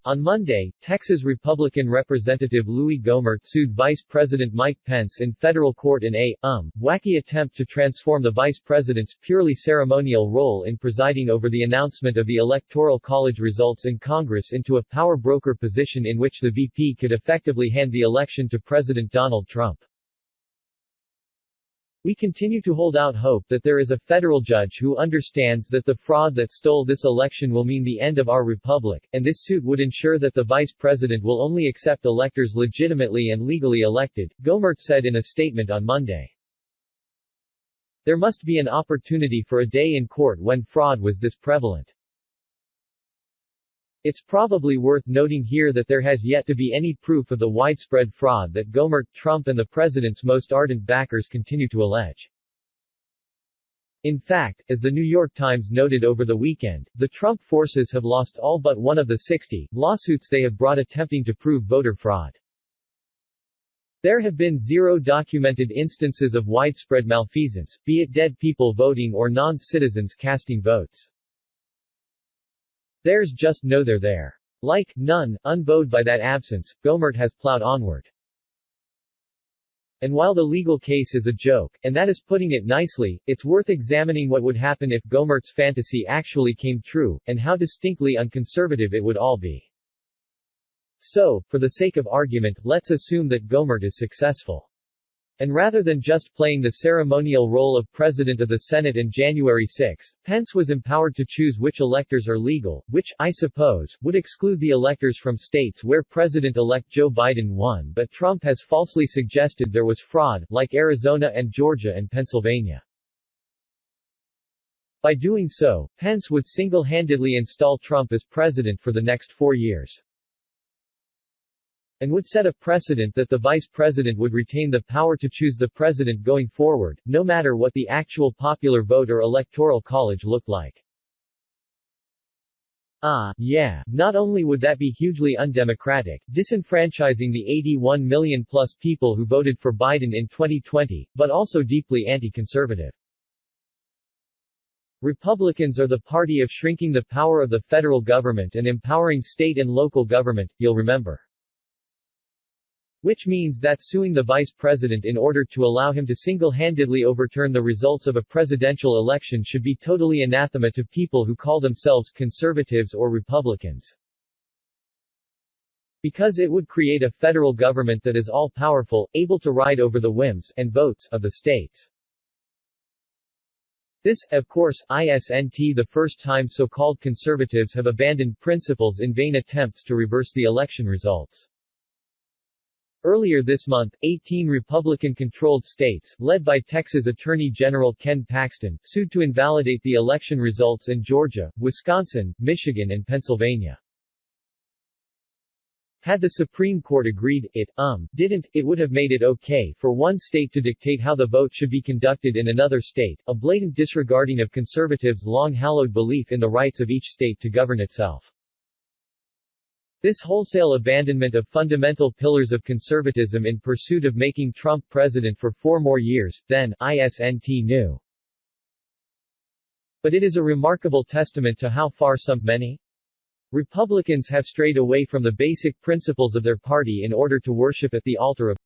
On Monday, Texas Republican Representative Louis Gohmert sued Vice President Mike Pence in federal court in a wacky attempt to transform the vice president's purely ceremonial role in presiding over the announcement of the Electoral College results in Congress into a power broker position in which the VP could effectively hand the election to President Donald Trump. We continue to hold out hope that there is a federal judge who understands that the fraud that stole this election will mean the end of our republic, and this suit would ensure that the vice president will only accept electors legitimately and legally elected, Gohmert said in a statement on Monday. There must be an opportunity for a day in court when fraud was this prevalent. It's probably worth noting here that there has yet to be any proof of the widespread fraud that Gohmert, Trump and the president's most ardent backers continue to allege. In fact, as the New York Times noted over the weekend, the Trump forces have lost all but one of the 60 lawsuits they have brought attempting to prove voter fraud. There have been 0 documented instances of widespread malfeasance, be it dead people voting or non-citizens casting votes. There's just no they're there. Like, none, unbowed by that absence, Gohmert has plowed onward. And while the legal case is a joke, and that is putting it nicely, it's worth examining what would happen if Gohmert's fantasy actually came true, and how distinctly unconservative it would all be. So, for the sake of argument, let's assume that Gohmert is successful. And rather than just playing the ceremonial role of President of the Senate on January 6, Pence was empowered to choose which electors are legal, which, I suppose, would exclude the electors from states where President-elect Joe Biden won, but Trump has falsely suggested there was fraud, like Arizona and Georgia and Pennsylvania. By doing so, Pence would single-handedly install Trump as president for the next 4 years. And would set a precedent that the vice president would retain the power to choose the president going forward, no matter what the actual popular vote or electoral college looked like. Yeah, not only would that be hugely undemocratic, disenfranchising the 81 million plus people who voted for Biden in 2020, but also deeply anti-conservative. Republicans are the party of shrinking the power of the federal government and empowering state and local government, you'll remember. Which means that suing the vice president in order to allow him to single-handedly overturn the results of a presidential election should be totally anathema to people who call themselves conservatives or Republicans. Because it would create a federal government that is all-powerful, able to ride over the whims and votes of the states. This, of course, isn't the first time so-called conservatives have abandoned principles in vain attempts to reverse the election results. Earlier this month, 18 Republican-controlled states, led by Texas Attorney General Ken Paxton, sued to invalidate the election results in Georgia, Wisconsin, Michigan and Pennsylvania. Had the Supreme Court agreed, it would have made it okay for one state to dictate how the vote should be conducted in another state, a blatant disregarding of conservatives' long-hallowed belief in the rights of each state to govern itself. This wholesale abandonment of fundamental pillars of conservatism in pursuit of making Trump president for 4 more years, than isn't new. But it is a remarkable testament to how far many Republicans have strayed away from the basic principles of their party in order to worship at the altar of